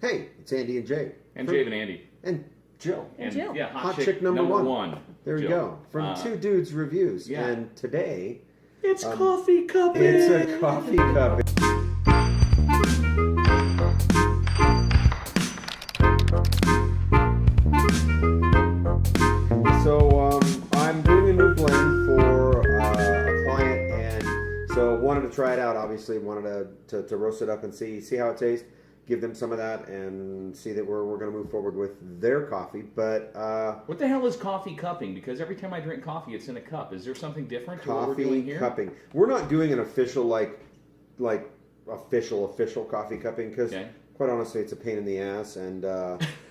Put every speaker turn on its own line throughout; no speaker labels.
Hey, it's Andy and Jay.
And Jave and Andy.
And Jill.
And Jill.
Yeah,
Hot chick number one. There we
Jill.
go. From Two Dudes Reviews.
yeah.
And today,
It's coffee cupping.
it's a coffee cup. So I'm doing a new blend for a client, and so wanted to try it out. Obviously, wanted to roast it up and see how it tastes. Give them some of that and see that we're going to move forward with their coffee. But
what the hell is coffee cupping? Because every time I drink coffee, it's in a cup. Is there something different to what we're doing
coffee
here?
cupping. We're not doing an official like official coffee cupping because quite honestly, it's a pain in the ass, and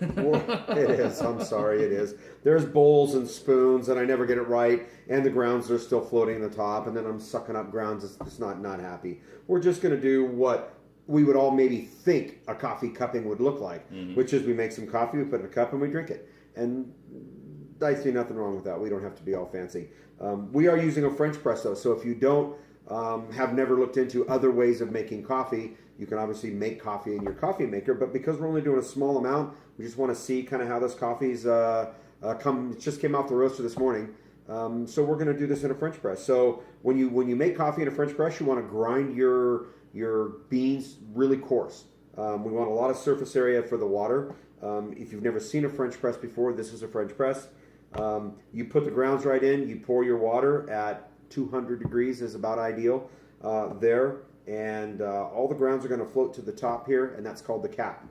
it is. I'm sorry, it is. There's bowls and spoons, and I never get it right, and the grounds are still floating in the top, and then I'm sucking up grounds. It's not happy. We're just going to do what we would all maybe think a coffee cupping would look like, which is we make some coffee, we put it in a cup, and we drink it. And I see nothing wrong with that. We don't have to be all fancy. We are using a French press, though, so if you don't have never looked into other ways of making coffee, you can obviously make coffee in your coffee maker, but because we're only doing a small amount, we just want to see kind of how this coffee's it just came off the roaster this morning. So we're going to do this in a French press. So when you make coffee in a French press, you want to grind your beans really coarse. We want a lot of surface area for the water. If you've never seen a French press before, this is a French press. You put the grounds right in, you pour your water at 200 degrees is about ideal there. And all the grounds are going to float to the top here, and that's called the cap.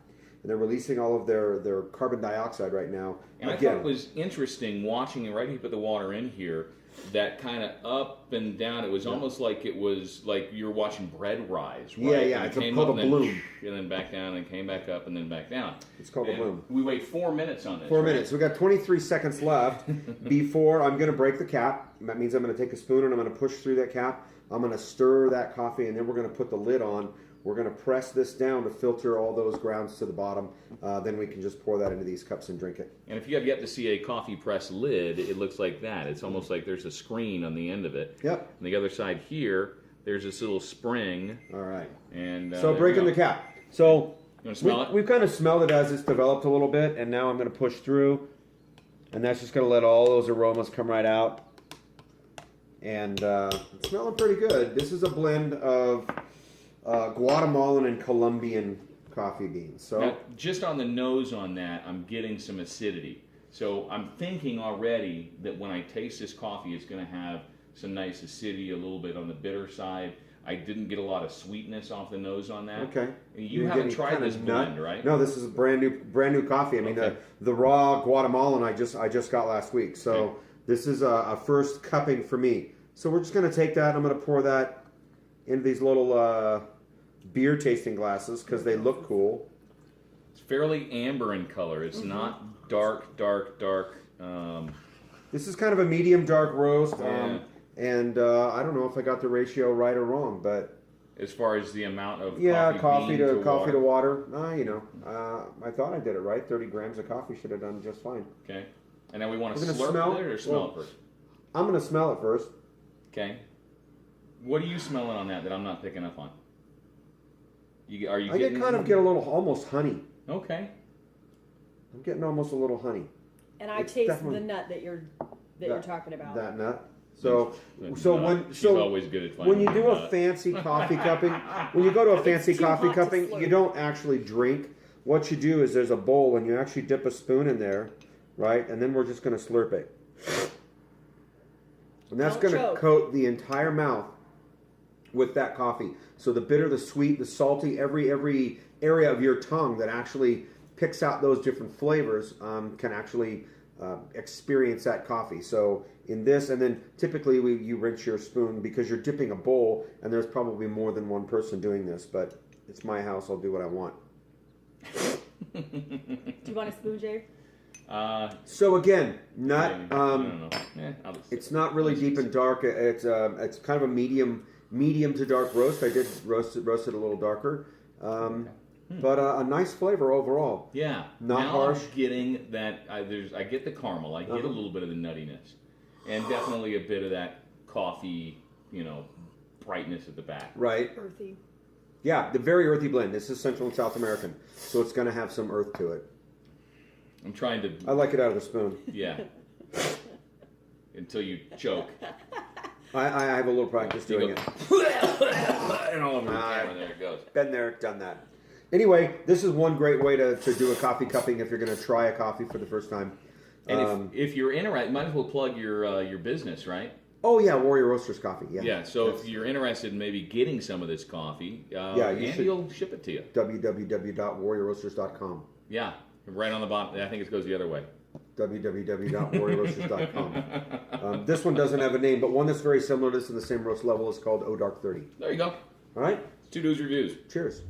And they're releasing all of their carbon dioxide right now.
And I thought it was interesting watching it right. You put the water in here, that kind of up and down. It was almost like it was like you're watching bread rise. Right?
Yeah.
And
It's called a bloom.
And then back down, and came back up, and then back down.
It's called a bloom.
We wait 4 minutes on this.
4 minutes. We've got 23 seconds left before I'm going to break the cap. That means I'm going to take a spoon and I'm going to push through that cap. I'm going to stir that coffee, and then we're going to put the lid on. We're going to press this down to filter all those grounds to the bottom. Then we can just pour that into these cups and drink it.
And if you have yet to see a coffee press lid, it looks like that. It's almost like there's a screen on the end of it.
Yep.
On the other side here, there's this little spring.
All right.
And
so breaking the cap. So
you want to smell it?
We've kind of smelled it as it's developed a little bit, and now I'm going to push through, and that's just going to let all those aromas come right out. And it's smelling pretty good. This is a blend of Guatemalan and Colombian coffee beans. So
now, just on the nose on that, I'm getting some acidity. So I'm thinking already that when I taste this coffee, it's going to have some nice acidity, a little bit on the bitter side. I didn't get a lot of sweetness off the nose on that.
Okay.
You haven't tried this blend, right?
No, this is a brand new coffee. I mean, the raw Guatemalan I just got last week. So this is a first cupping for me. So we're just going to take that. I'm going to pour that into these little beer tasting glasses because they look cool.
It's fairly amber in color. It's not dark.
This is kind of a medium dark roast.
Yeah.
And I don't know if I got the ratio right or wrong, but
as far as the amount of
coffee to
water.
I thought I did it right. 30 grams of coffee should have done just fine.
Okay. And now we want to
We're gonna
slurp
smell
it or smell it first?
I'm going to smell it first.
Okay. What are you smelling on that I'm not picking up on?
I get a little almost honey.
Okay.
I'm getting almost a little honey.
And I taste the nut that you're talking about.
That nut. So
She's
when
always good at finding
when you do
nut.
a fancy coffee cupping, when you go to a fancy coffee cupping, you don't actually drink. What you do is there's a bowl and you actually dip a spoon in there, right? And then we're just going to slurp it. And that's going to coat the entire mouth with that coffee. So the bitter, the sweet, the salty, every area of your tongue that actually picks out those different flavors can actually experience that coffee. So in this, and then typically you rinse your spoon because you're dipping a bowl, and there's probably more than one person doing this, but it's my house. I'll do what I want.
Do you want a spoon, Jay?
So again, nut.
I don't know.
It's not really deep and dark. It's kind of a medium to dark roast. I did roast it a little darker, but a nice flavor overall.
Yeah,
not
now
harsh.
I'm getting that. I get the caramel. I get a little bit of the nuttiness, and definitely a bit of that coffee, brightness at the back.
Right.
Earthy.
Yeah, the very earthy blend. This is Central and South American, so it's going to have some earth to it.
I'm trying to.
I like it out of the spoon.
Yeah. Until you choke.
I have a little practice doing it.
And all over the camera, there it goes.
Been there, done that. Anyway, this is one great way to do a coffee cupping if you're going to try a coffee for the first time.
And if you're interested, might as well plug your business, right?
Oh yeah, Warrior Roasters Coffee. Yeah.
Yeah. So if you're interested in maybe getting some of this coffee, Andy will ship it to you.
www.warriorroasters.com.
Yeah, right on the bottom. I think it goes the other way.
www.warriorroasters.com. This one doesn't have a name, but one that's very similar to this in the same roast level is called O Dark 30.
There you go.
All right.
2 Dudes Reviews.
Cheers.